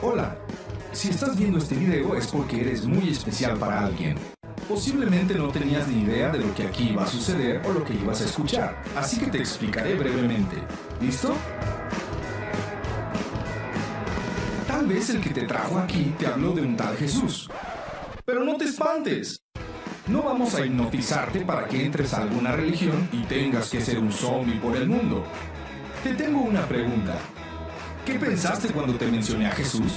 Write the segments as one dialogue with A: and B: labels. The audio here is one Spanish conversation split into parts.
A: Hola, si estás viendo este video es porque eres muy especial para alguien. Posiblemente no tenías ni idea de lo que aquí iba a suceder o lo que ibas a escuchar, así que te explicaré brevemente. ¿Listo? Tal vez el que te trajo aquí te habló de un tal Jesús. Pero no te espantes. No vamos a hipnotizarte para que entres a alguna religión y tengas que ser un zombie por el mundo. Te tengo una pregunta. ¿Qué pensaste cuando te mencioné a Jesús?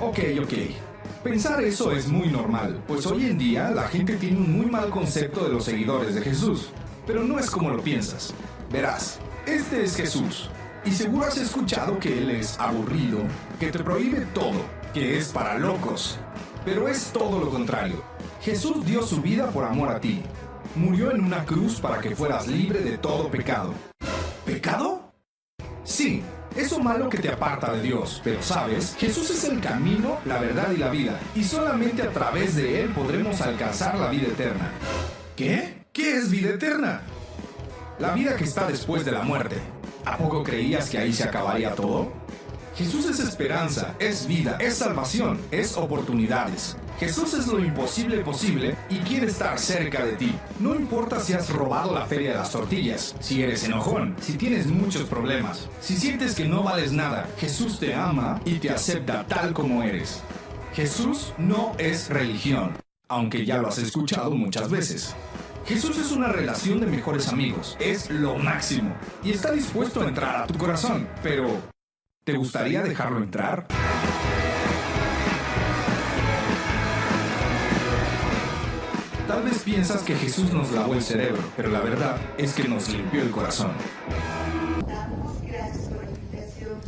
A: Ok. Pensar eso es muy normal, pues hoy en día la gente tiene un muy mal concepto de los seguidores de Jesús. Pero no es como lo piensas. Verás, este es Jesús. Y seguro has escuchado que Él es aburrido, que te prohíbe todo, que es para locos. Pero es todo lo contrario. Jesús dio su vida por amor a ti. Murió en una cruz para que fueras libre de todo pecado. ¿Pecado? Sí, eso malo que te aparta de Dios. Pero sabes, Jesús es el camino, la verdad y la vida. Y solamente a través de Él podremos alcanzar la vida eterna. ¿Qué? ¿Qué es vida eterna? La vida que está después de la muerte. ¿A poco creías que ahí se acabaría todo? Jesús es esperanza, es vida, es salvación, es oportunidades. Jesús es lo imposible posible y quiere estar cerca de ti. No importa si has robado la feria de las tortillas, si eres enojón, si tienes muchos problemas, si sientes que no vales nada, Jesús te ama y te acepta tal como eres. Jesús no es religión, aunque ya lo has escuchado muchas veces. Jesús es una relación de mejores amigos, es lo máximo y está dispuesto a entrar a tu corazón, pero ¿te gustaría dejarlo entrar? Tal vez piensas que Jesús nos lavó el cerebro, pero la verdad es que nos limpió el corazón.
B: Damos gracias por la invitación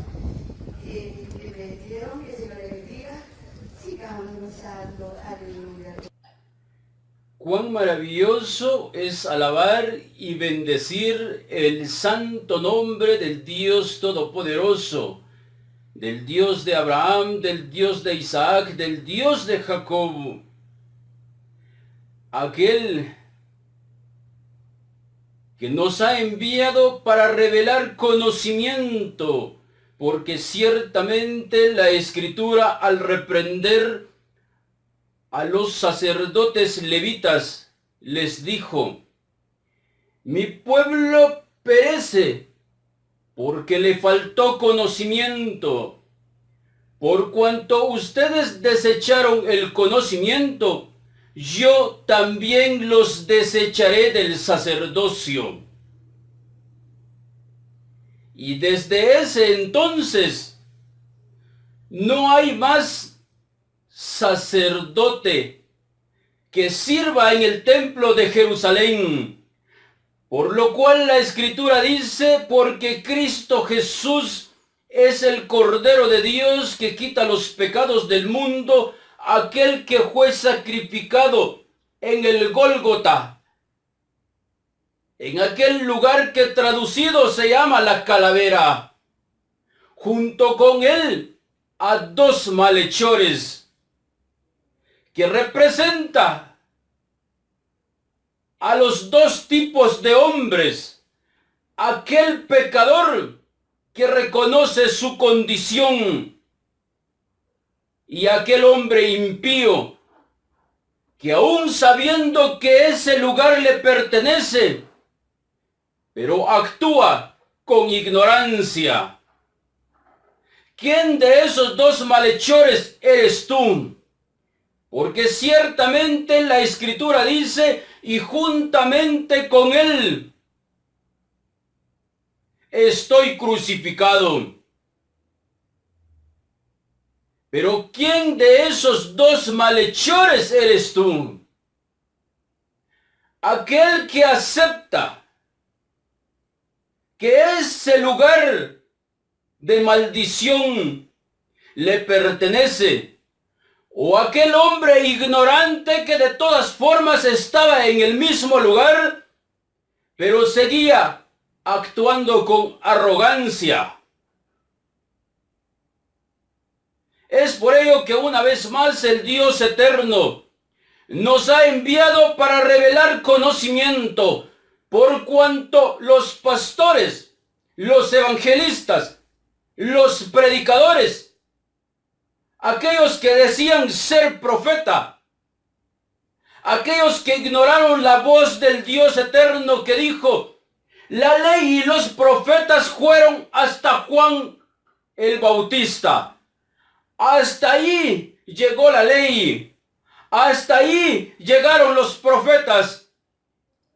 B: que me dieron, que se me bendiga. Sigamos gozando, aleluya.
C: Cuán maravilloso es alabar y bendecir el santo nombre del Dios Todopoderoso, del Dios de Abraham, del Dios de Isaac, del Dios de Jacob. Aquel que nos ha enviado para revelar conocimiento, porque ciertamente la Escritura al reprender a los sacerdotes levitas les dijo: mi pueblo perece porque le faltó conocimiento. Por cuanto ustedes desecharon el conocimiento, yo también los desecharé del sacerdocio. Y desde ese entonces no hay más sacerdote que sirva en el templo de Jerusalén, por lo cual la Escritura dice: porque Cristo Jesús es el Cordero de Dios que quita los pecados del mundo, aquel que fue sacrificado en el Gólgota, en aquel lugar que traducido se llama la calavera, junto con él a dos malhechores, que representa a los dos tipos de hombres: aquel pecador que reconoce su condición y aquel hombre impío que aún sabiendo que ese lugar le pertenece, pero actúa con ignorancia. ¿Quién de esos dos malhechores eres tú? Porque ciertamente la Escritura dice: y juntamente con él estoy crucificado. Pero ¿quién de esos dos malhechores eres tú? Aquel que acepta que ese lugar de maldición le pertenece, o aquel hombre ignorante que de todas formas estaba en el mismo lugar, pero seguía actuando con arrogancia. Es por ello que una vez más el Dios eterno nos ha enviado para revelar conocimiento, por cuanto los pastores pastores, los evangelistas, los predicadores, aquellos que decían ser profeta, aquellos que ignoraron la voz del Dios eterno que dijo: la ley y los profetas fueron hasta Juan el Bautista. Hasta ahí llegó la ley, hasta ahí llegaron los profetas,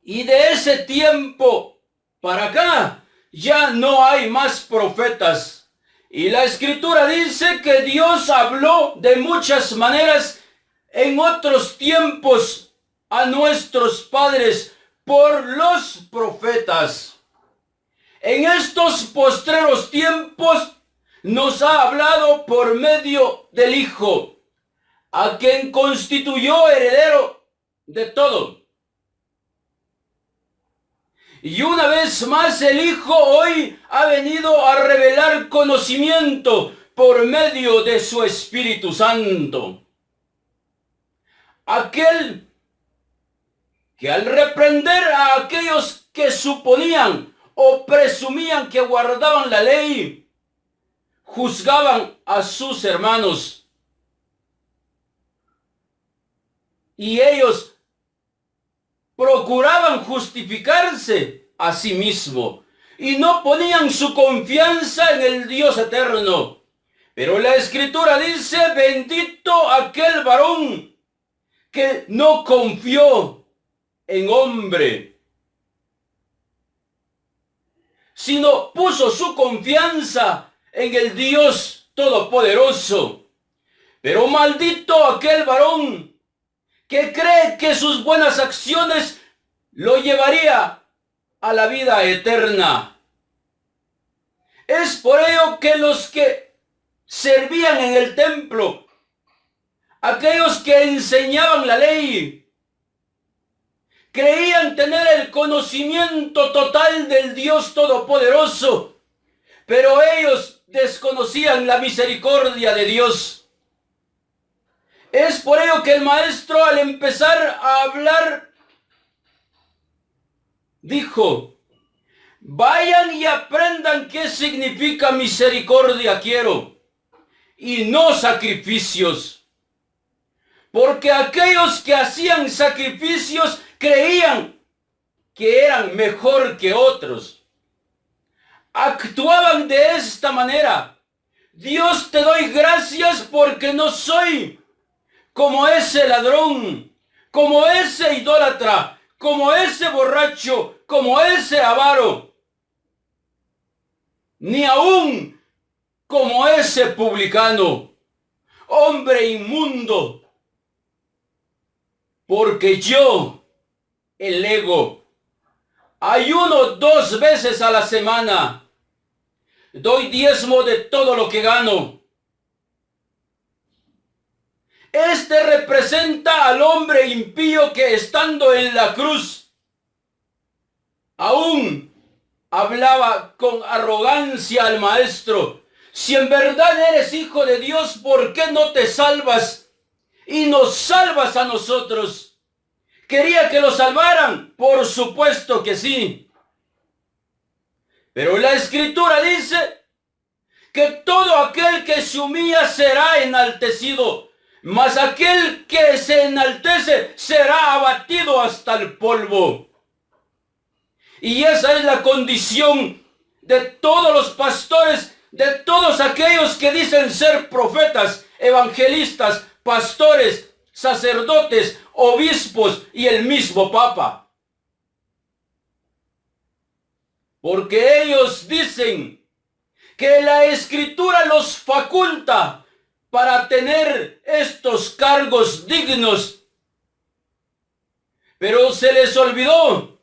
C: y de ese tiempo para acá ya no hay más profetas. Y la Escritura dice que Dios habló de muchas maneras en otros tiempos a nuestros padres por los profetas. En estos postreros tiempos nos ha hablado por medio del Hijo, a quien constituyó heredero de todo. Y una vez más el Hijo hoy ha venido a revelar conocimiento por medio de su Espíritu Santo. Aquel que al reprender a aquellos que suponían o presumían que guardaban la ley, juzgaban a sus hermanos. Y ellos procuraban justificarse a sí mismos y no ponían su confianza en el Dios eterno. Pero la Escritura dice: bendito aquel varón que no confió en hombre, sino puso su confianza en el Dios Todopoderoso. Pero maldito aquel varón que cree que sus buenas acciones lo llevaría a la vida eterna. Es por ello que los que servían en el templo, aquellos que enseñaban la ley, creían tener el conocimiento total del Dios Todopoderoso, pero ellos desconocían la misericordia de Dios. Es por ello que el maestro, al empezar a hablar, dijo: vayan y aprendan qué significa misericordia quiero, y no sacrificios. Porque aquellos que hacían sacrificios creían que eran mejor que otros. Actuaban de esta manera: Dios, te doy gracias porque no soy como ese ladrón, como ese idólatra, como ese borracho, como ese avaro, ni aún como ese publicano, hombre inmundo, porque yo, el ego, ayuno 2 veces a la semana, doy diezmo de todo lo que gano. Este representa al hombre impío que, estando en la cruz, aún hablaba con arrogancia al maestro: si en verdad eres hijo de Dios, ¿por qué no te salvas y nos salvas a nosotros? ¿Quería que lo salvaran? Por supuesto que sí. Pero la Escritura dice que todo aquel que se humilla será enaltecido, mas aquel que se enaltece será abatido hasta el polvo. Y esa es la condición de todos los pastores, de todos aquellos que dicen ser profetas, evangelistas, pastores, sacerdotes, obispos y el mismo Papa. Porque ellos dicen que la Escritura los faculta para tener estos cargos dignos. Pero se les olvidó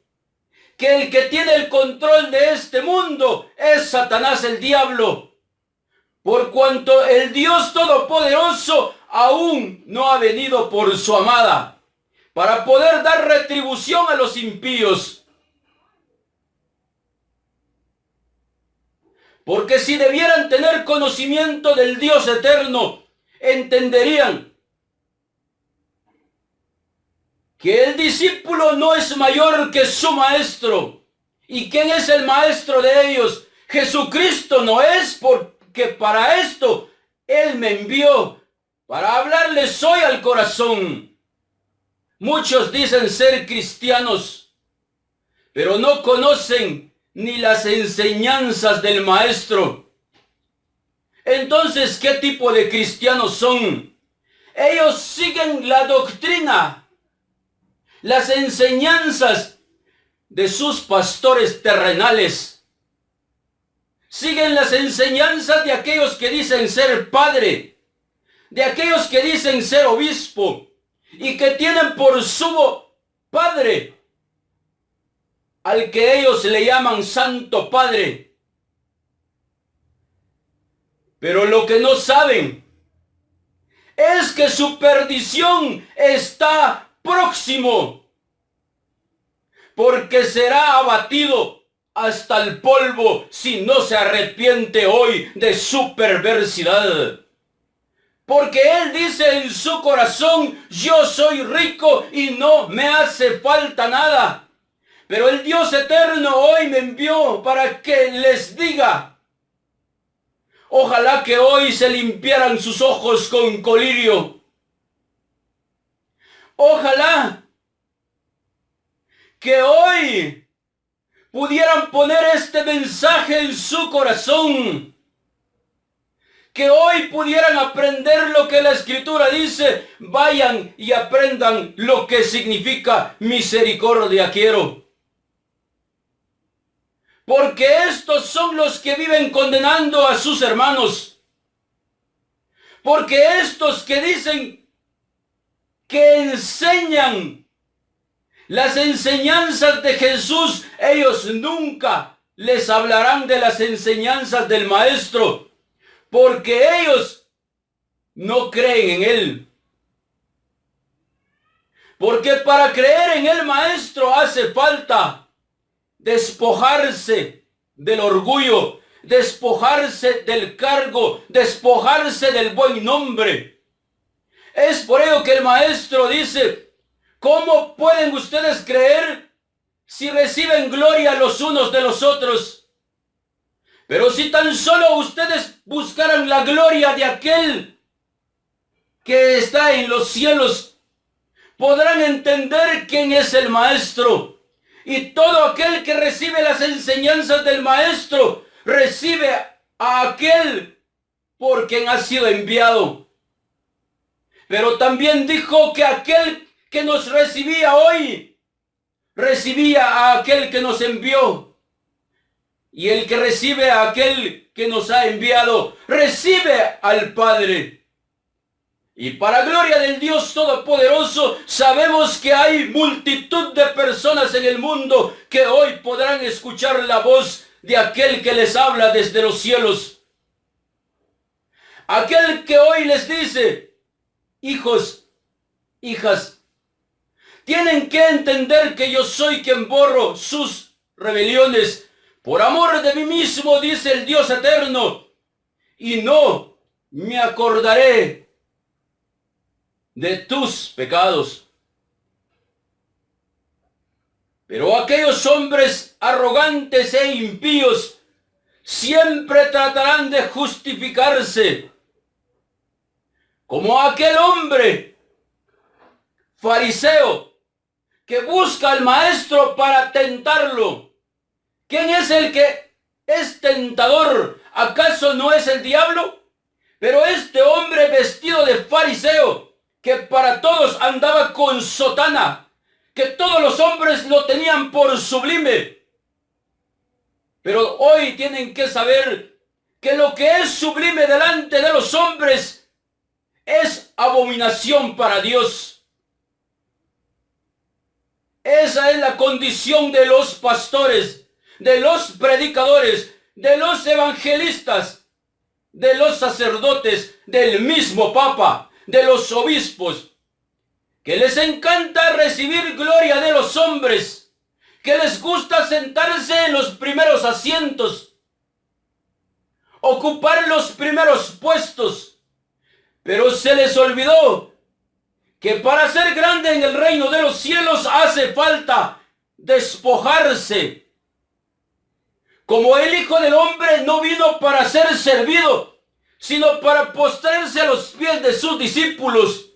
C: que el que tiene el control de este mundo es Satanás, el diablo, por cuanto el Dios Todopoderoso aún no ha venido por su amada para poder dar retribución a los impíos. Porque si debieran tener conocimiento del Dios eterno, entenderían que el discípulo no es mayor que su maestro ¿Y quién es el maestro de ellos? Jesucristo. No es, porque para esto Él me envió, para hablarles hoy al corazón. Muchos dicen ser cristianos, pero no conocen ni las enseñanzas del maestro. Entonces, ¿qué tipo de cristianos son? Ellos siguen la doctrina, las enseñanzas de sus pastores terrenales. Siguen las enseñanzas de aquellos que dicen ser padre, de aquellos que dicen ser obispo, y que tienen por sumo padre al que ellos le llaman Santo Padre. Pero lo que no saben es que su perdición está próximo, porque será abatido hasta el polvo si no se arrepiente hoy de su perversidad. Porque él dice en su corazón: yo soy rico y no me hace falta nada. Pero el Dios eterno hoy me envió para que les diga: ojalá que hoy se limpiaran sus ojos con colirio. Ojalá que hoy pudieran poner este mensaje en su corazón. Que hoy pudieran aprender lo que la Escritura dice. Vayan y aprendan lo que significa misericordia quiero. Porque estos son los que viven condenando a sus hermanos. Porque estos que dicen que enseñan las enseñanzas de Jesús, ellos nunca les hablarán de las enseñanzas del Maestro. Porque ellos no creen en Él. Porque para creer en el Maestro hace falta despojarse del orgullo, despojarse del cargo, despojarse del buen nombre. Es por ello que el Maestro dice: ¿cómo pueden ustedes creer si reciben gloria los unos de los otros? Pero si tan solo ustedes buscaran la gloria de aquel que está en los cielos, podrán entender quién es el Maestro. Y todo aquel que recibe las enseñanzas del Maestro, recibe a aquel por quien ha sido enviado. Pero también dijo que aquel que nos recibía hoy, recibía a aquel que nos envió. Y el que recibe a aquel que nos ha enviado, recibe al Padre. Y para gloria del Dios Todopoderoso, sabemos que hay multitud de personas en el mundo que hoy podrán escuchar la voz de aquel que les habla desde los cielos. Aquel que hoy les dice: hijos, hijas, tienen que entender que yo soy quien borro sus rebeliones. Por amor de mí mismo, dice el Dios eterno, y no me acordaré de tus pecados. Pero aquellos hombres arrogantes e impíos siempre tratarán de justificarse, como aquel hombre fariseo que busca al Maestro para tentarlo. ¿Quién es el que es tentador? ¿Acaso no es el diablo? Pero este hombre vestido de fariseo, que para todos andaba con sotana, que todos los hombres lo tenían por sublime. Pero hoy tienen que saber que lo que es sublime delante de los hombres es abominación para Dios. Esa es la condición de los pastores, de los predicadores, de los evangelistas, de los sacerdotes, del mismo Papa, de los obispos, que les encanta recibir gloria de los hombres, que les gusta sentarse en los primeros asientos, ocupar los primeros puestos, pero se les olvidó que para ser grande en el reino de los cielos hace falta despojarse como el Hijo del Hombre no vino para ser servido, sino para postrarse a los pies de sus discípulos.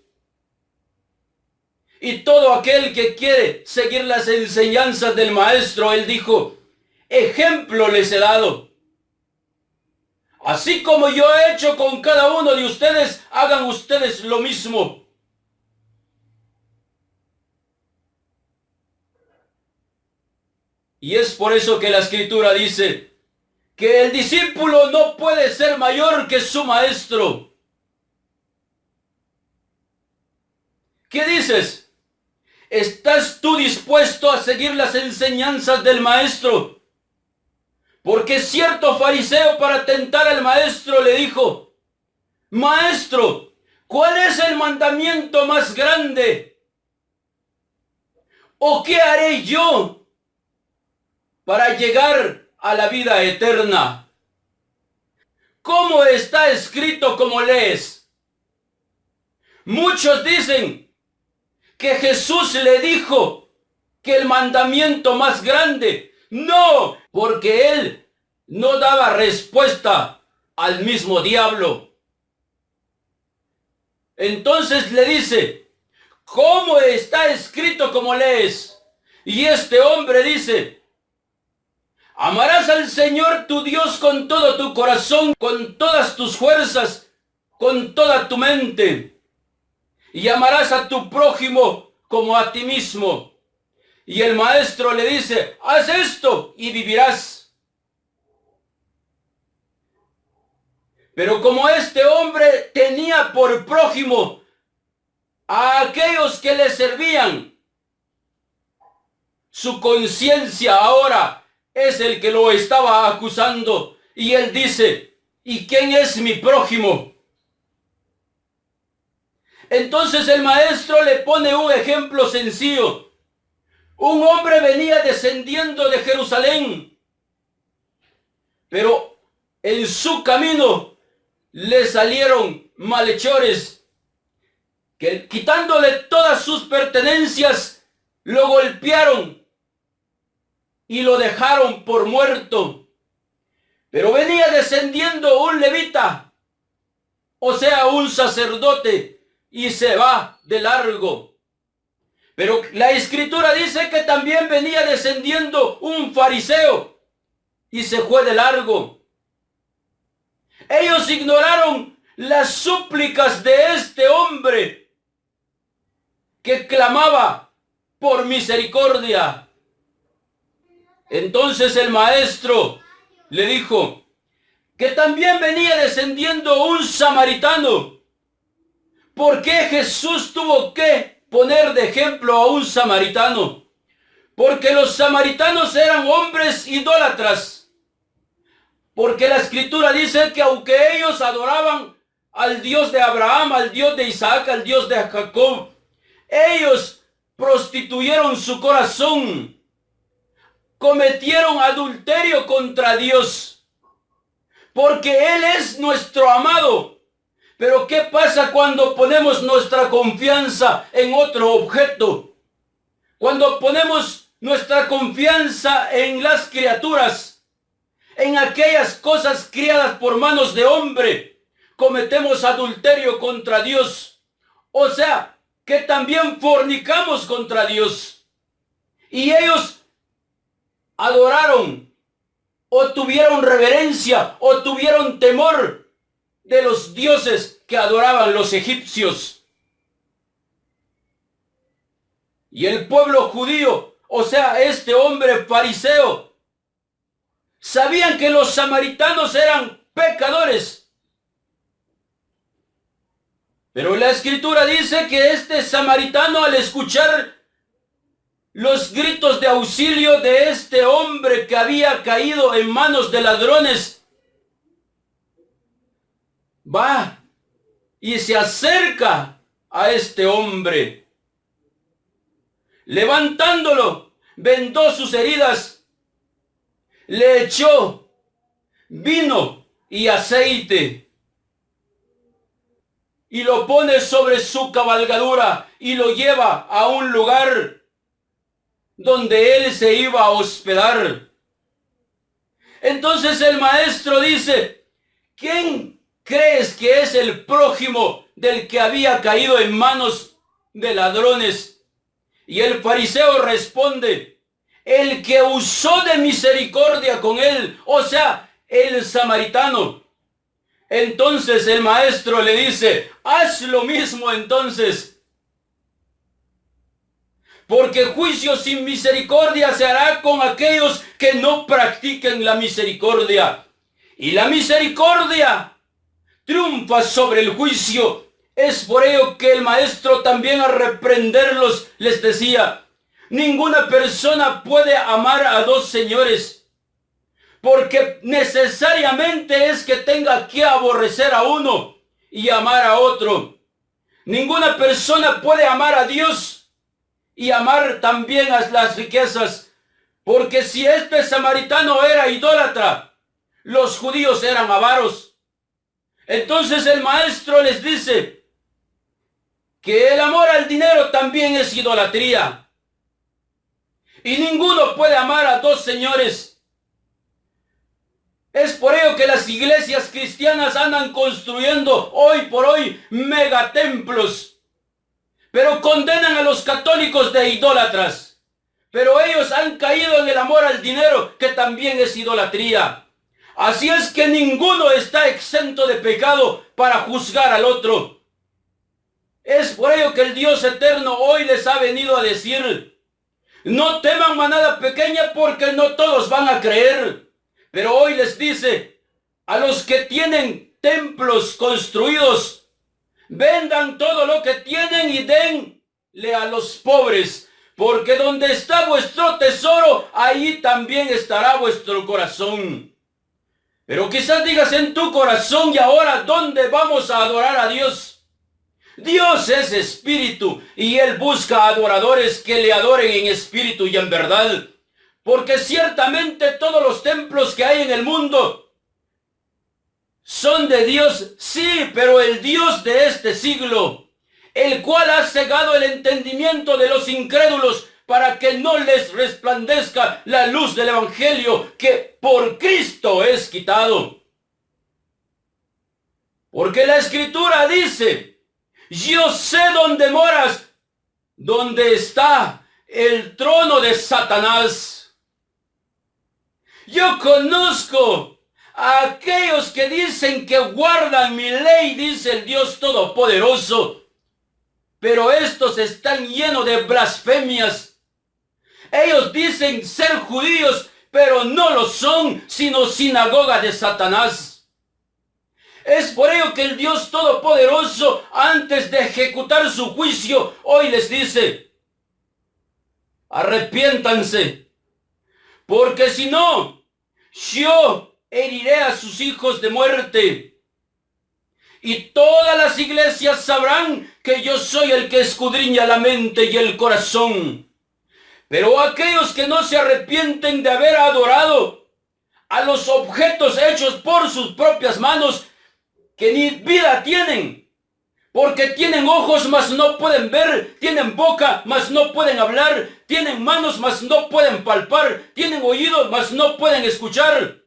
C: Y todo aquel que quiere seguir las enseñanzas del Maestro, él dijo, ejemplo les he dado. Así como yo he hecho con cada uno de ustedes, hagan ustedes lo mismo. Y es por eso que la Escritura dice que el discípulo no puede ser mayor que su maestro. ¿Qué dices? ¿Estás tú dispuesto a seguir las enseñanzas del maestro? Porque cierto fariseo, para tentar al maestro, le dijo, Maestro, ¿cuál es el mandamiento más grande? ¿O qué haré yo para llegar a la vida eterna? ¿Cómo está escrito como lees? Muchos dicen que Jesús le dijo que el mandamiento más grande, no, porque él no daba respuesta al mismo diablo. Entonces le dice, ¿cómo está escrito como lees? Y este hombre dice, amarás al Señor tu Dios con todo tu corazón, con todas tus fuerzas, con toda tu mente. Y amarás a tu prójimo como a ti mismo. Y el maestro le dice, haz esto y vivirás. Pero como este hombre tenía por prójimo a aquellos que le servían, su conciencia ahora es el que lo estaba acusando. Y él dice, ¿y quién es mi prójimo? Entonces el maestro le pone un ejemplo sencillo. Un hombre venía descendiendo de Jerusalén, pero en su camino le salieron malhechores que, quitándole todas sus pertenencias, lo golpearon y lo dejaron por muerto. Pero venía descendiendo un levita, o sea, un sacerdote, y se va de largo. Pero la Escritura dice que también venía descendiendo un fariseo y se fue de largo. Ellos ignoraron las súplicas de este hombre que clamaba por misericordia. Entonces el maestro le dijo que también venía descendiendo un samaritano. ¿Por qué Jesús tuvo que poner de ejemplo a un samaritano? Porque los samaritanos eran hombres idólatras. Porque la Escritura dice que aunque ellos adoraban al Dios de Abraham, al Dios de Isaac, al Dios de Jacob, ellos prostituyeron su corazón, cometieron adulterio contra Dios, porque Él es nuestro amado. Pero ¿qué pasa cuando ponemos nuestra confianza en otro objeto? Cuando ponemos nuestra confianza en las criaturas, en aquellas cosas criadas por manos de hombre, cometemos adulterio contra Dios. O sea, que también fornicamos contra Dios. Y ellos adoraron, o tuvieron reverencia, o tuvieron temor de los dioses que adoraban los egipcios. Y el pueblo judío, o sea, este hombre fariseo, sabían que los samaritanos eran pecadores. Pero la Escritura dice que este samaritano, al escuchar los gritos de auxilio de este hombre que había caído en manos de ladrones, va y se acerca a este hombre. Levantándolo, vendó sus heridas, le echó vino y aceite y lo pone sobre su cabalgadura y lo lleva a un lugar donde él se iba a hospedar. Entonces el maestro dice, ¿quién crees que es el prójimo del que había caído en manos de ladrones? Y el fariseo responde, el que usó de misericordia con él, o sea, el samaritano. Entonces el maestro le dice, haz lo mismo entonces, porque juicio sin misericordia se hará con aquellos que no practiquen la misericordia. Y la misericordia triunfa sobre el juicio. Es por ello que el maestro también al reprenderlos les decía, ninguna persona puede amar a dos señores, porque necesariamente es que tenga que aborrecer a uno y amar a otro. Ninguna persona puede amar a Dios y amar también a las riquezas, porque si este samaritano era idólatra, los judíos eran avaros. Entonces el maestro les dice que el amor al dinero también es idolatría. Y ninguno puede amar a dos señores. Es por ello que las iglesias cristianas andan construyendo hoy por hoy megatemplos, pero condenan a los católicos de idólatras. Pero ellos han caído en el amor al dinero, que también es idolatría. Así es que ninguno está exento de pecado para juzgar al otro. Es por ello que el Dios eterno hoy les ha venido a decir, no teman manada pequeña, porque no todos van a creer. Pero hoy les dice, a los que tienen templos construidos, vendan todo lo que tienen y denle a los pobres, porque donde está vuestro tesoro, ahí también estará vuestro corazón. Pero quizás digas en tu corazón, y ahora, ¿dónde vamos a adorar a Dios? Dios es espíritu y Él busca adoradores que le adoren en espíritu y en verdad. Porque ciertamente todos los templos que hay en el mundo son de Dios, sí, pero el Dios de este siglo, el cual ha cegado el entendimiento de los incrédulos para que no les resplandezca la luz del evangelio que por Cristo es quitado. Porque la escritura dice, yo sé dónde moras, donde está el trono de Satanás. Yo conozco a aquellos que dicen que guardan mi ley, dice el Dios Todopoderoso, pero estos están llenos de blasfemias. Ellos dicen ser judíos, pero no lo son, sino sinagoga de Satanás. Es por ello que el Dios Todopoderoso, antes de ejecutar su juicio, hoy les dice, arrepiéntanse, porque si no, yo heriré a sus hijos de muerte. Y todas las iglesias sabrán que yo soy el que escudriña la mente y el corazón. Pero aquellos que no se arrepienten de haber adorado a los objetos hechos por sus propias manos, que ni vida tienen, porque tienen ojos mas no pueden ver, tienen boca mas no pueden hablar, tienen manos mas no pueden palpar, tienen oídos mas no pueden escuchar.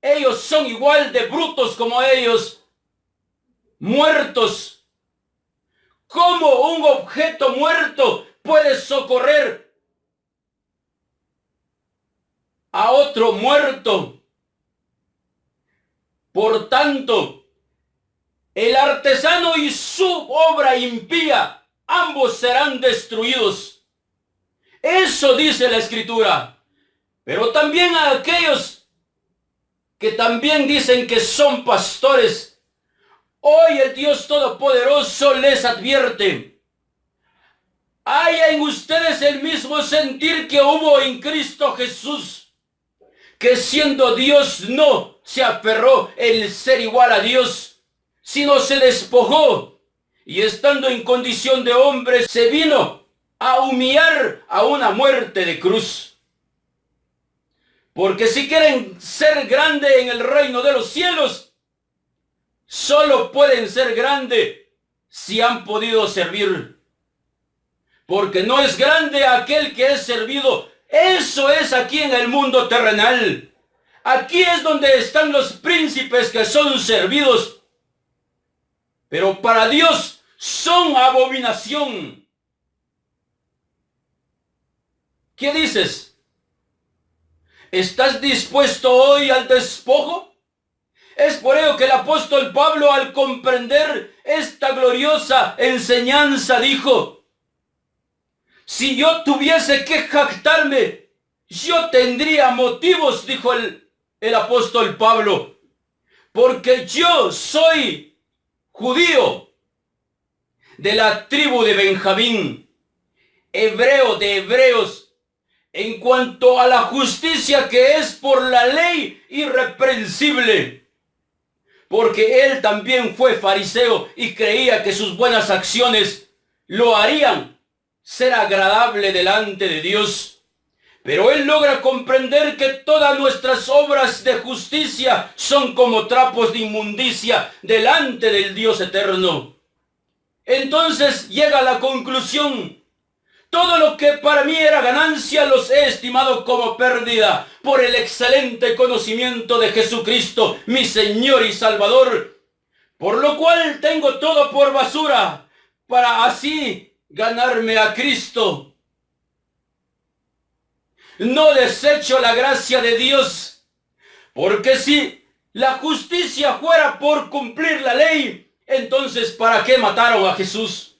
C: Ellos son igual de brutos como ellos, muertos. ¿Cómo un objeto muerto puede socorrer a otro muerto? Por tanto, el artesano y su obra impía, ambos serán destruidos. Eso dice la Escritura. Pero también a aquellos que también dicen que son pastores, hoy el Dios Todopoderoso les advierte. Haya en ustedes el mismo sentir que hubo en Cristo Jesús, que siendo Dios no se aferró en ser igual a Dios, sino se despojó, y estando en condición de hombre, se vino a humillar a una muerte de cruz. Porque si quieren ser grandes en el reino de los cielos, solo pueden ser grandes si han podido servir. Porque no es grande aquel que es servido. Eso es aquí en el mundo terrenal. aquí es donde están los príncipes que son servidos, pero para Dios son abominación. ¿Qué dices? ¿Estás dispuesto hoy al despojo? Es por ello que el apóstol Pablo, al comprender esta gloriosa enseñanza, dijo: si yo tuviese que jactarme, yo tendría motivos, dijo el apóstol Pablo, porque yo soy judío de la tribu de Benjamín, hebreo de hebreos, en cuanto a la justicia que es por la ley irreprensible. Porque él también fue fariseo y creía que sus buenas acciones lo harían ser agradable delante de Dios. Pero él logra comprender que todas nuestras obras de justicia son como trapos de inmundicia delante del Dios eterno. Entonces llega a la conclusión: todo lo que para mí era ganancia los he estimado como pérdida por el excelente conocimiento de Jesucristo, mi Señor y Salvador, por lo cual tengo todo por basura, para así ganarme a Cristo. No desecho la gracia de Dios, porque si la justicia fuera por cumplir la ley, entonces ¿para qué mataron a Jesús?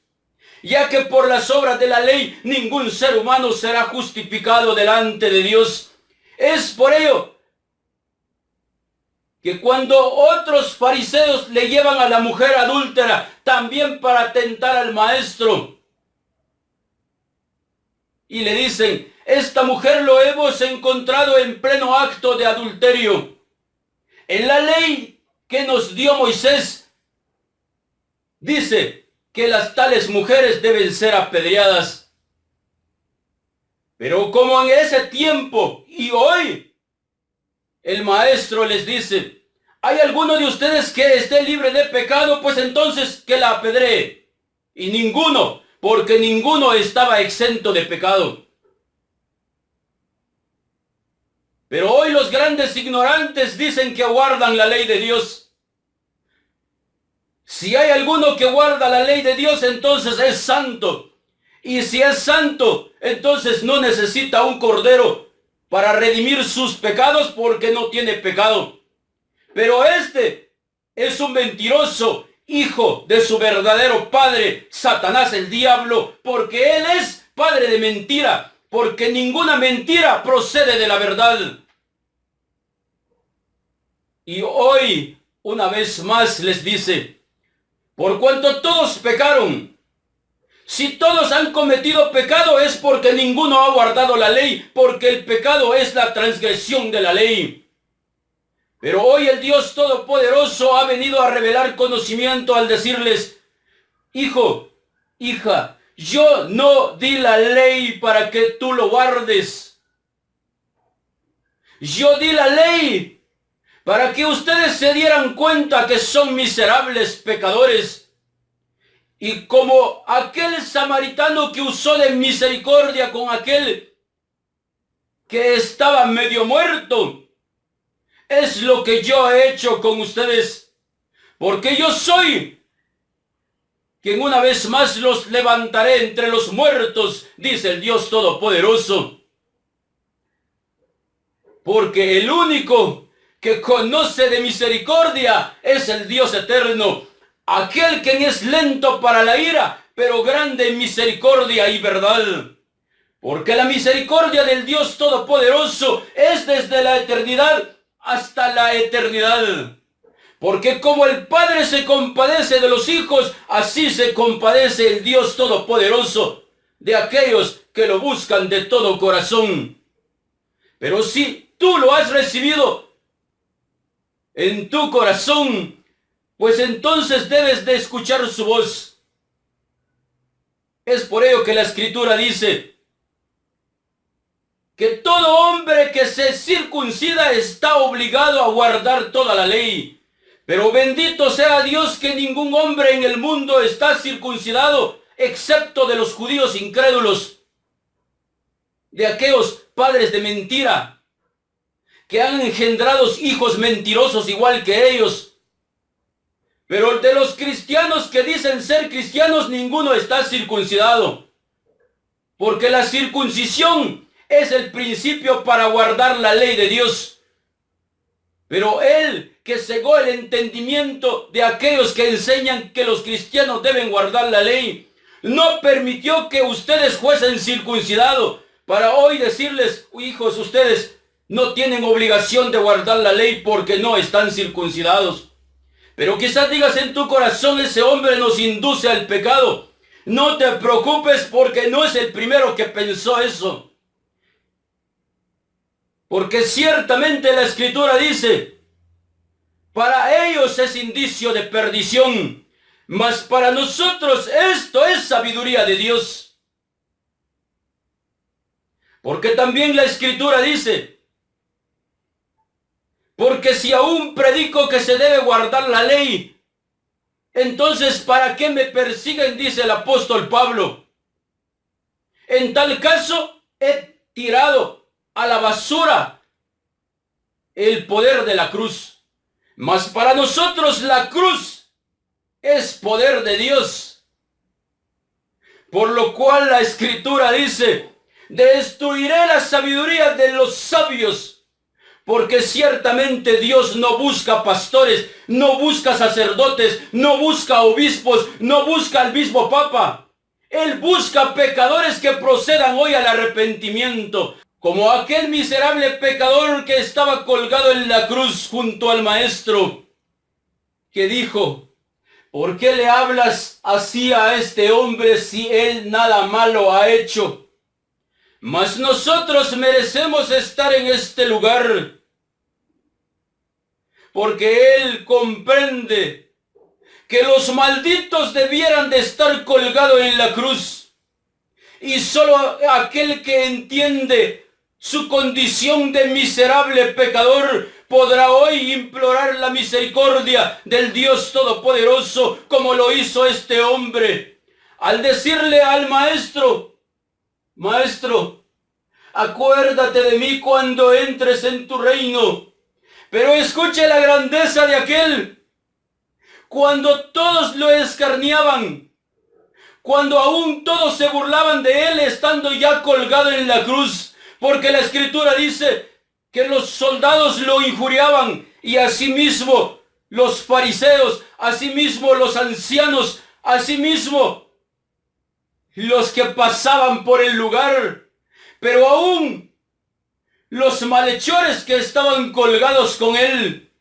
C: Ya que por las obras de la ley ningún ser humano será justificado delante de Dios. Es por ello que cuando otros fariseos le llevan a la mujer adúltera, también para tentar al maestro, y le dicen: esta mujer lo hemos encontrado en pleno acto de adulterio. En la ley que nos dio Moisés, dice que las tales mujeres deben ser apedreadas. Pero como en ese tiempo y hoy, el maestro les dice: ¿hay alguno de ustedes que esté libre de pecado? Pues entonces que la apedree. Y ninguno, porque ninguno estaba exento de pecado. Pero hoy los grandes ignorantes dicen que guardan la ley de Dios. Si hay alguno que guarda la ley de Dios, entonces es santo. Y si es santo, entonces no necesita un cordero para redimir sus pecados, porque no tiene pecado. Pero este es un mentiroso, hijo de su verdadero padre, Satanás el diablo, porque él es padre de mentira, porque ninguna mentira procede de la verdad. Y hoy, una vez más, les dice: por cuanto todos pecaron, si todos han cometido pecado es porque ninguno ha guardado la ley, porque el pecado es la transgresión de la ley. Pero hoy el Dios Todopoderoso ha venido a revelar conocimiento al decirles: hijo, hija, yo no di la ley para que tú lo guardes. Yo di la ley para que ustedes se dieran cuenta que son miserables pecadores. Y como aquel samaritano que usó de misericordia con aquel que estaba medio muerto, es lo que yo he hecho con ustedes. Porque yo soy quien una vez más los levantaré entre los muertos, dice el Dios Todopoderoso. Porque el único que conoce de misericordia es el Dios eterno, aquel quien es lento para la ira, pero grande en misericordia y verdad. Porque la misericordia del Dios Todopoderoso es desde la eternidad hasta la eternidad. Porque como el Padre se compadece de los hijos, así se compadece el Dios Todopoderoso de aquellos que lo buscan de todo corazón. Pero si tú lo has recibido en tu corazón, pues entonces debes de escuchar su voz. Es por ello que la Escritura dice que todo hombre que se circuncida está obligado a guardar toda la ley. Pero bendito sea Dios que ningún hombre en el mundo está circuncidado, excepto de los judíos incrédulos, de aquellos padres de mentira, que han engendrado hijos mentirosos igual que ellos. Pero de los cristianos que dicen ser cristianos, ninguno está circuncidado. Porque la circuncisión es el principio para guardar la ley de Dios. Pero él que cegó el entendimiento de aquellos que enseñan que los cristianos deben guardar la ley, no permitió que ustedes fuesen circuncidados para hoy decirles, hijos, ustedes no tienen obligación de guardar la ley porque no están circuncidados. Pero quizás digas en tu corazón, ese hombre nos induce al pecado. No te preocupes porque no es el primero que pensó eso. Porque ciertamente la Escritura dice, para ellos es indicio de perdición, mas para nosotros esto es sabiduría de Dios. Porque también la Escritura dice, porque si aún predico que se debe guardar la ley, entonces ¿para qué me persiguen?, dice el apóstol Pablo. En tal caso he tirado a la basura el poder de la cruz. Mas para nosotros la cruz es poder de Dios. Por lo cual la Escritura dice, destruiré la sabiduría de los sabios. Porque ciertamente Dios no busca pastores, no busca sacerdotes, no busca obispos, no busca al mismo Papa. Él busca pecadores que procedan hoy al arrepentimiento. Como aquel miserable pecador que estaba colgado en la cruz junto al Maestro, que dijo, ¿por qué le hablas así a este hombre si él nada malo ha hecho? Mas nosotros merecemos estar en este lugar, porque él comprende que los malditos debieran de estar colgados en la cruz. Y solo aquel que entiende su condición de miserable pecador podrá hoy implorar la misericordia del Dios Todopoderoso, como lo hizo este hombre, al decirle al Maestro, Maestro, acuérdate de mí cuando entres en tu reino. Pero escuche la grandeza de aquel, cuando todos lo escarneaban, cuando aún todos se burlaban de él estando ya colgado en la cruz, porque la Escritura dice que los soldados lo injuriaban, y asimismo los fariseos, asimismo los ancianos, asimismo los que pasaban por el lugar, pero aún los malhechores que estaban colgados con él.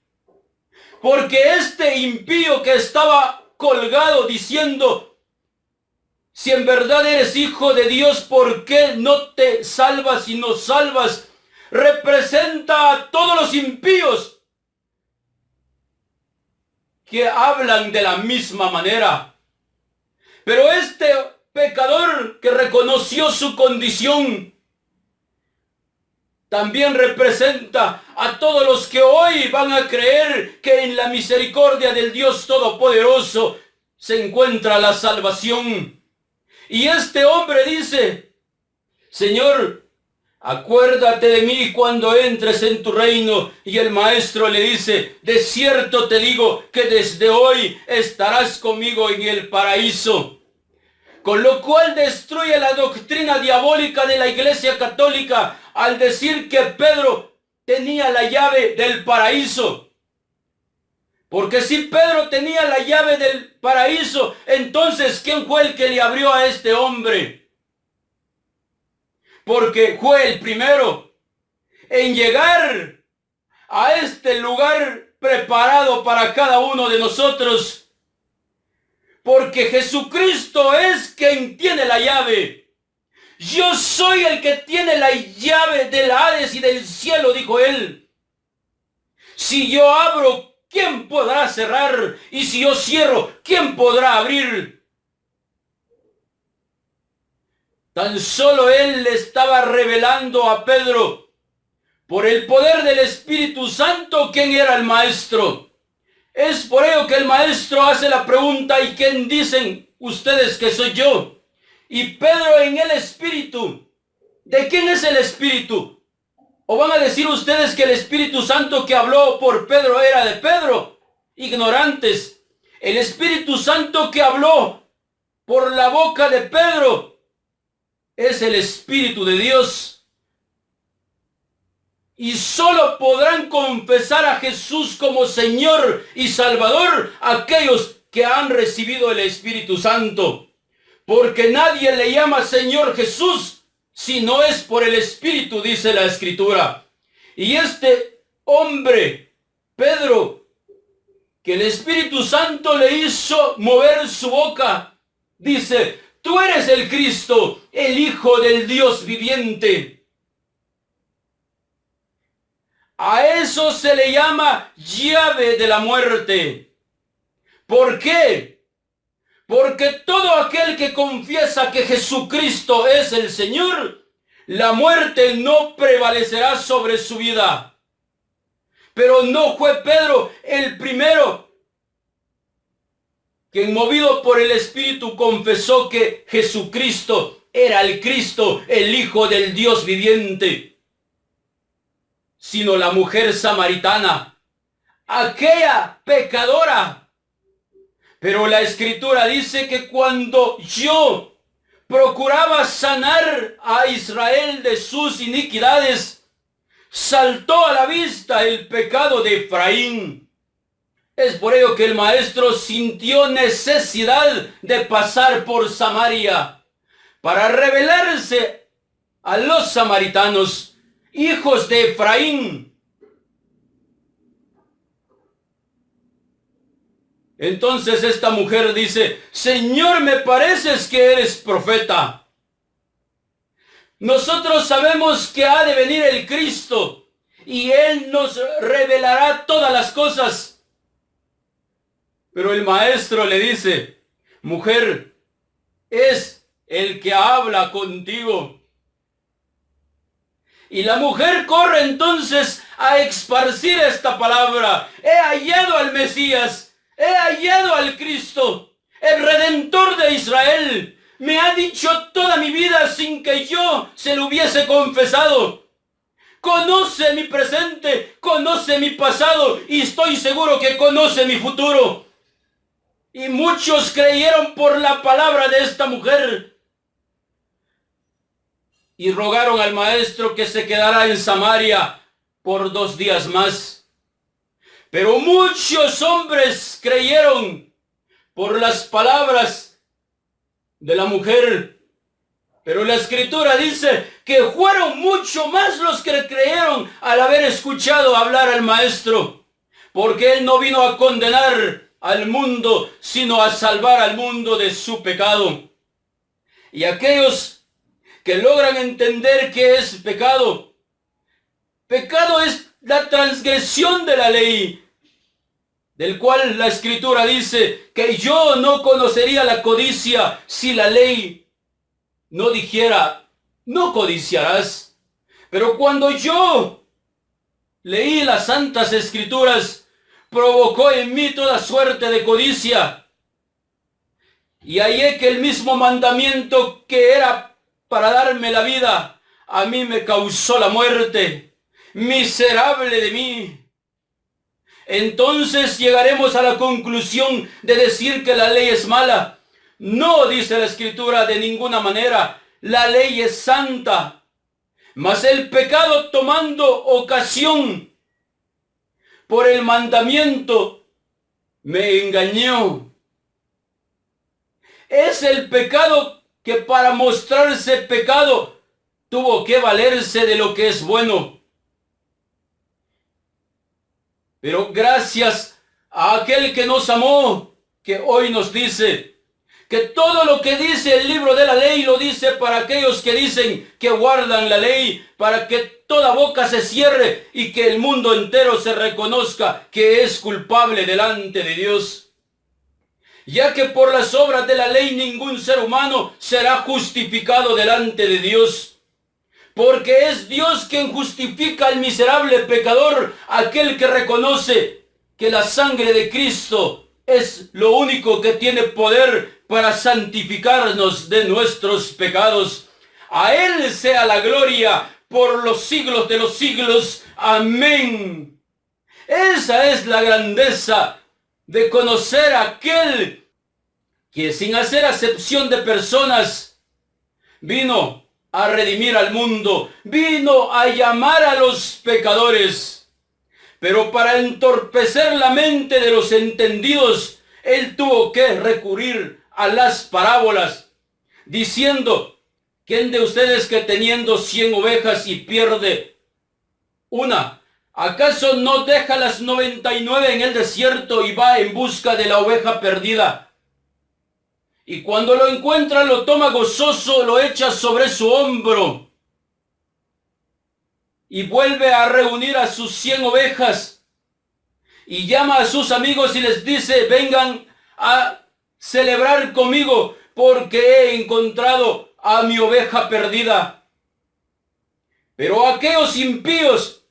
C: Porque este impío que estaba colgado diciendo, si en verdad eres hijo de Dios, ¿por qué no te salvas y nos salvas?, representa a todos los impíos que hablan de la misma manera. Pero este pecador que reconoció su condición también representa a todos los que hoy van a creer que en la misericordia del Dios Todopoderoso se encuentra la salvación. Y este hombre dice, Señor, acuérdate de mí cuando entres en tu reino. Y el Maestro le dice, de cierto te digo que desde hoy estarás conmigo en el paraíso. Con lo cual destruye la doctrina diabólica de la Iglesia Católica al decir que Pedro tenía la llave del paraíso. Porque si Pedro tenía la llave del paraíso, entonces ¿quién fue el que le abrió a este hombre? Porque fue el primero en llegar a este lugar preparado para cada uno de nosotros. Porque Jesucristo es quien tiene la llave. Yo soy el que tiene la llave del Hades y del cielo, dijo él. Si yo abro, ¿quién podrá cerrar? Y si yo cierro, ¿quién podrá abrir? Tan solo él le estaba revelando a Pedro, por el poder del Espíritu Santo, quién era el Maestro. Es por ello que el Maestro hace la pregunta, ¿y quién dicen ustedes que soy yo? Y Pedro en el Espíritu. ¿De quién es el Espíritu? ¿O van a decir ustedes que el Espíritu Santo que habló por Pedro era de Pedro? Ignorantes. El Espíritu Santo que habló por la boca de Pedro es el Espíritu de Dios. Y solo podrán confesar a Jesús como Señor y Salvador aquellos que han recibido el Espíritu Santo. Porque nadie le llama Señor Jesús si no es por el Espíritu, dice la Escritura. Y este hombre, Pedro, que el Espíritu Santo le hizo mover su boca, dice: tú eres el Cristo, el Hijo del Dios viviente. A eso se le llama llave de la muerte. ¿Por qué? Porque todo aquel que confiesa que Jesucristo es el Señor, la muerte no prevalecerá sobre su vida. Pero no fue Pedro el primero que, movido por el Espíritu, confesó que Jesucristo era el Cristo, el Hijo del Dios viviente, sino la mujer samaritana, aquella pecadora. Pero la Escritura dice que cuando yo procuraba sanar a Israel de sus iniquidades, saltó a la vista el pecado de Efraín. Es por ello que el maestro sintió necesidad de pasar por Samaria para revelarse a los samaritanos, hijos de Efraín. Entonces esta mujer dice: Señor, me pareces que eres profeta. Nosotros sabemos que ha de venir el Cristo y Él nos revelará todas las cosas. Pero el maestro le dice: mujer, es el que habla contigo. Y la mujer corre entonces a esparcir esta palabra: he hallado al Mesías. He hallado al Cristo, el Redentor de Israel. Me ha dicho toda mi vida sin que yo se lo hubiese confesado. Conoce mi presente, conoce mi pasado y estoy seguro que conoce mi futuro. Y muchos creyeron por la palabra de esta mujer y rogaron al maestro que se quedara en Samaria por 2 días más. Pero muchos hombres creyeron por las palabras de la mujer. Pero la Escritura dice que fueron mucho más los que creyeron al haber escuchado hablar al maestro. Porque Él no vino a condenar al mundo, sino a salvar al mundo de su pecado. Y aquellos que logran entender qué es pecado, pecado es la transgresión de la ley, del cual la Escritura dice que yo no conocería la codicia si la ley no dijera: no codiciarás. Pero cuando yo leí las Santas Escrituras, provocó en mí toda suerte de codicia. Y hallé que el mismo mandamiento que era para darme la vida, a mí me causó la muerte. Miserable de mí. Entonces llegaremos a la conclusión de decir que la ley es mala. No, dice la Escritura, de ninguna manera. La ley es santa. Mas el pecado, tomando ocasión por el mandamiento, me engañó. Es el pecado que, para mostrarse pecado, tuvo que valerse de lo que es bueno. Pero gracias a aquel que nos amó, que hoy nos dice que todo lo que dice el libro de la ley lo dice para aquellos que dicen que guardan la ley, para que toda boca se cierre y que el mundo entero se reconozca que es culpable delante de Dios. Ya que por las obras de la ley ningún ser humano será justificado delante de Dios. Porque es Dios quien justifica al miserable pecador, aquel que reconoce que la sangre de Cristo es lo único que tiene poder para santificarnos de nuestros pecados. A Él sea la gloria por los siglos de los siglos. Amén. Esa es la grandeza de conocer a aquel que sin hacer acepción de personas vino a redimir al mundo, vino a llamar a los pecadores. Pero para entorpecer la mente de los entendidos, él tuvo que recurrir a las parábolas, diciendo: ¿quién de ustedes que teniendo 100 ovejas y pierde una, acaso no deja las 99 en el desierto y va en busca de la oveja perdida? Y cuando lo encuentra, lo toma gozoso, lo echa sobre su hombro y vuelve a reunir a sus 100 ovejas y llama a sus amigos y les dice: vengan a celebrar conmigo porque he encontrado a mi oveja perdida. Pero aquellos impíos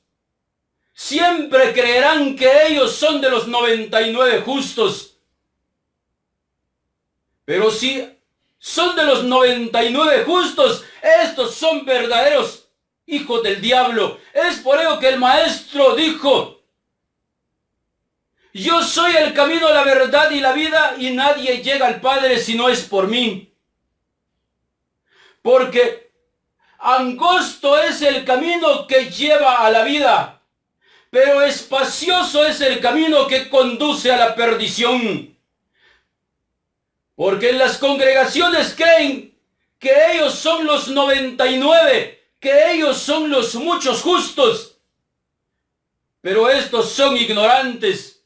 C: siempre creerán que ellos son de los 99 justos. Pero si son de los 99 justos, estos son verdaderos hijos del diablo. Es por ello que el maestro dijo: yo soy el camino, la verdad y la vida, y nadie llega al Padre si no es por mí. Porque angosto es el camino que lleva a la vida, pero espacioso es el camino que conduce a la perdición. Porque en las congregaciones creen que ellos son los 99, que ellos son los muchos justos. Pero estos son ignorantes,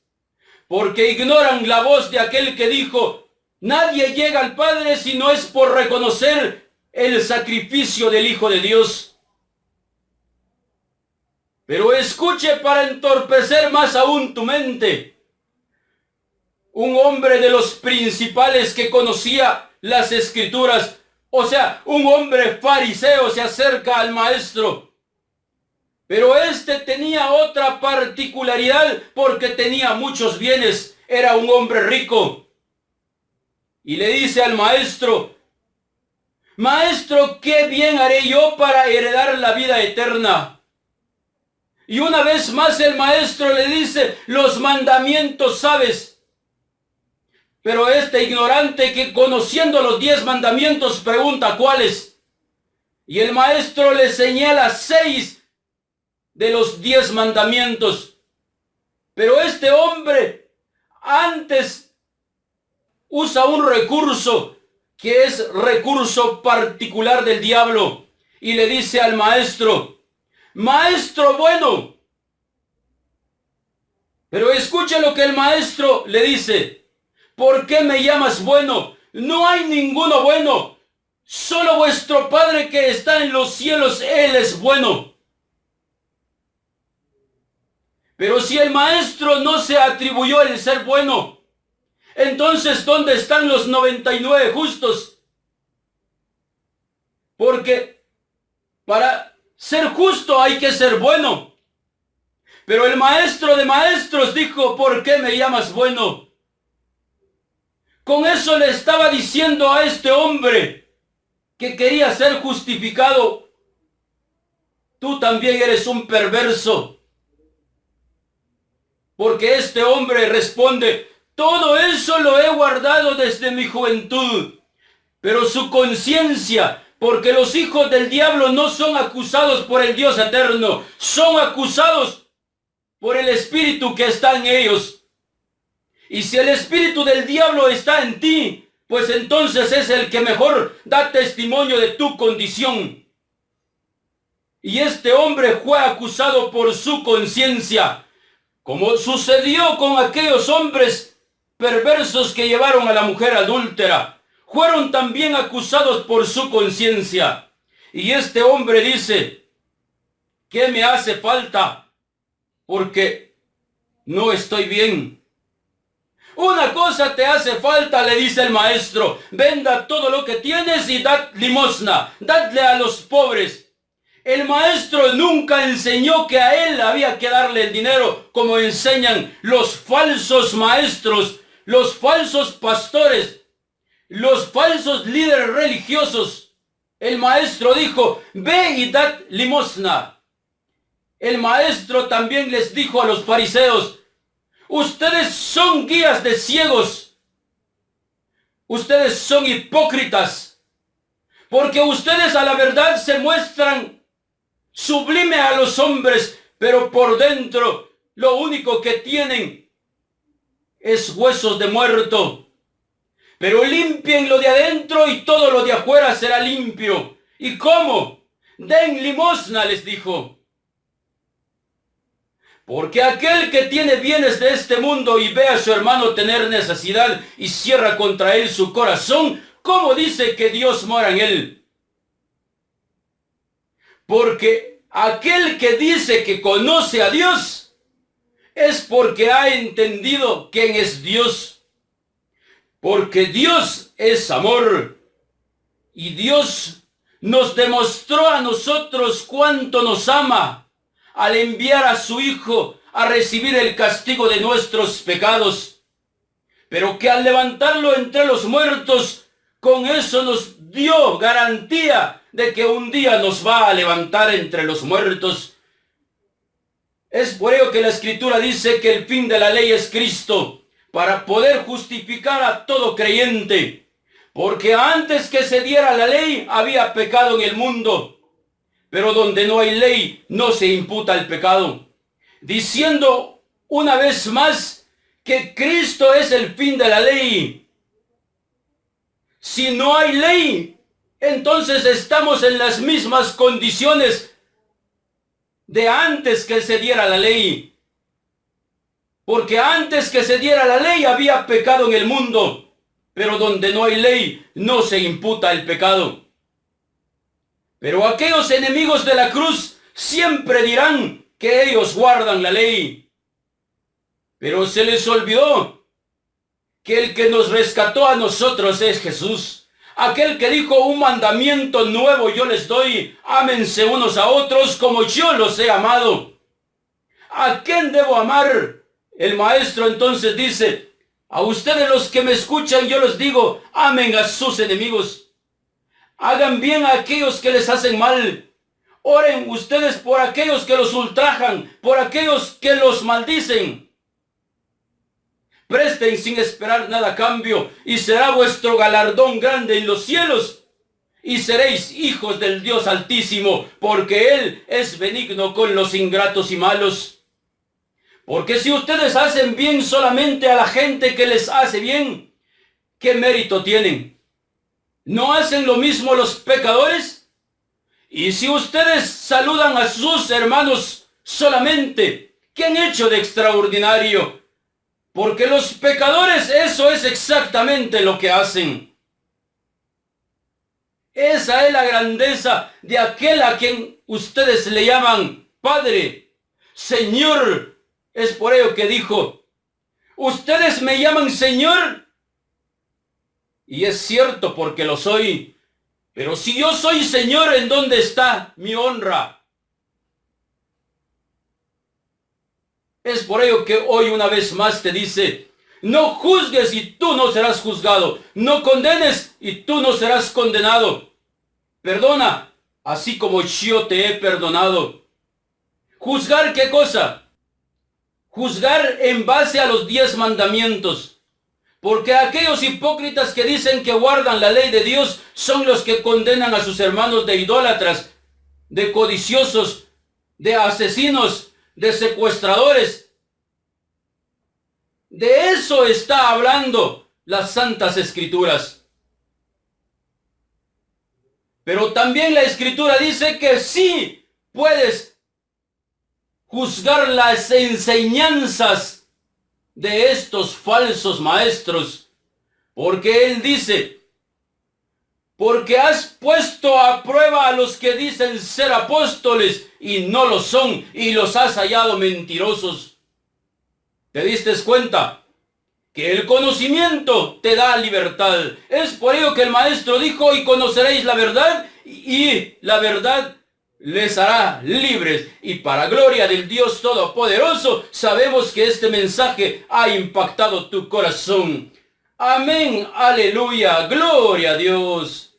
C: porque ignoran la voz de aquel que dijo: nadie llega al Padre si no es por reconocer el sacrificio del Hijo de Dios. Pero escuche para entorpecer más aún tu mente. Un hombre de los principales que conocía las Escrituras, o sea, un hombre fariseo, se acerca al maestro. Pero este tenía otra particularidad porque tenía muchos bienes, era un hombre rico. Y le dice al maestro: maestro, ¿qué bien haré yo para heredar la vida eterna? Y una vez más el maestro le dice: los mandamientos sabes. Pero este ignorante, que conociendo los 10 mandamientos, pregunta: ¿cuáles? Y el maestro le señala 6 de los 10 mandamientos. Pero este hombre antes usa un recurso que es recurso particular del diablo, y le dice al maestro: maestro bueno. Pero escuche lo que el maestro le dice: ¿por qué me llamas bueno? No hay ninguno bueno. Solo vuestro Padre que está en los cielos, Él es bueno. Pero si el maestro no se atribuyó el ser bueno, entonces ¿dónde están los 99 justos? Porque para ser justo hay que ser bueno. Pero el maestro de maestros dijo: ¿por qué me llamas bueno? Con eso le estaba diciendo a este hombre que quería ser justificado: tú también eres un perverso. Porque este hombre responde: todo eso lo he guardado desde mi juventud. Pero su conciencia, porque los hijos del diablo no son acusados por el Dios eterno, son acusados por el espíritu que está en ellos. Y si el espíritu del diablo está en ti, pues entonces es el que mejor da testimonio de tu condición. Y este hombre fue acusado por su conciencia, como sucedió con aquellos hombres perversos que llevaron a la mujer adúltera. Fueron también acusados por su conciencia. Y este hombre dice: ¿qué me hace falta? Porque no estoy bien. Una cosa te hace falta, le dice el maestro: venda todo lo que tienes y dad limosna, dadle a los pobres. El maestro nunca enseñó que a él había que darle el dinero como enseñan los falsos maestros, los falsos pastores, los falsos líderes religiosos. el maestro dijo, ve y dad limosna. El maestro también les dijo a los fariseos, ustedes son guías de ciegos, ustedes son hipócritas, porque ustedes a la verdad se muestran sublime a los hombres, pero por dentro lo único que tienen es huesos de muerto. Pero limpien lo de adentro y todo lo de afuera será limpio. ¿Y cómo? Den limosna, les dijo. Porque aquel que tiene bienes de este mundo y ve a su hermano tener necesidad y cierra contra él su corazón, ¿cómo dice que Dios mora en él? Porque aquel que dice que conoce a Dios es porque ha entendido quién es Dios. Porque Dios es amor y Dios nos demostró a nosotros cuánto nos ama al enviar a su Hijo a recibir el castigo de nuestros pecados. Pero que al levantarlo entre los muertos, con eso nos dio garantía de que un día nos va a levantar entre los muertos. Es por ello que la Escritura dice que el fin de la ley es Cristo, para poder justificar a todo creyente, porque antes que se diera la ley había pecado en el mundo, pero donde no hay ley no se imputa el pecado, diciendo una vez más que Cristo es el fin de la ley. Si no hay ley, entonces estamos en las mismas condiciones de antes que se diera la ley. Porque antes que se diera la ley había pecado en el mundo, pero donde no hay ley no se imputa el pecado. Pero aquellos enemigos de la cruz siempre dirán que ellos guardan la ley. Pero se les olvidó que el que nos rescató a nosotros es Jesús. Aquel que dijo, un mandamiento nuevo yo les doy, ámense unos a otros como yo los he amado. ¿A quién debo amar? El maestro entonces dice, a ustedes los que me escuchan yo les digo, amen a sus enemigos. Hagan bien a aquellos que les hacen mal. Oren ustedes por aquellos que los ultrajan, por aquellos que los maldicen. Presten sin esperar nada a cambio, y será vuestro galardón grande en los cielos. Y seréis hijos del Dios Altísimo, porque Él es benigno con los ingratos y malos. Porque si ustedes hacen bien solamente a la gente que les hace bien, ¿qué mérito tienen? ¿No hacen lo mismo los pecadores? Y si ustedes saludan a sus hermanos solamente, ¿qué han hecho de extraordinario? Porque los pecadores eso es exactamente lo que hacen. Esa es la grandeza de aquel a quien ustedes le llaman Padre, Señor. Es por ello que dijo, ustedes me llaman Señor, y es cierto porque lo soy, pero si yo soy Señor, ¿en dónde está mi honra? Es por ello que hoy una vez más te dice, no juzgues y tú no serás juzgado, no condenes y tú no serás condenado. Perdona, así como yo te he perdonado. ¿Juzgar qué cosa? Juzgar en base a los 10 mandamientos. Porque aquellos hipócritas que dicen que guardan la ley de Dios son los que condenan a sus hermanos de idólatras, de codiciosos, de asesinos, de secuestradores. De eso está hablando las Santas Escrituras. Pero también la Escritura dice que sí puedes juzgar las enseñanzas de estos falsos maestros, porque Él dice, porque has puesto a prueba a los que dicen ser apóstoles y no lo son, y los has hallado mentirosos. ¿Te diste cuenta? Que el conocimiento te da libertad. Es por ello que el maestro dijo, y conoceréis la verdad, y la verdad les hará libres. Y para gloria del Dios Todopoderoso, sabemos que este mensaje ha impactado tu corazón. Amén, aleluya, gloria a Dios.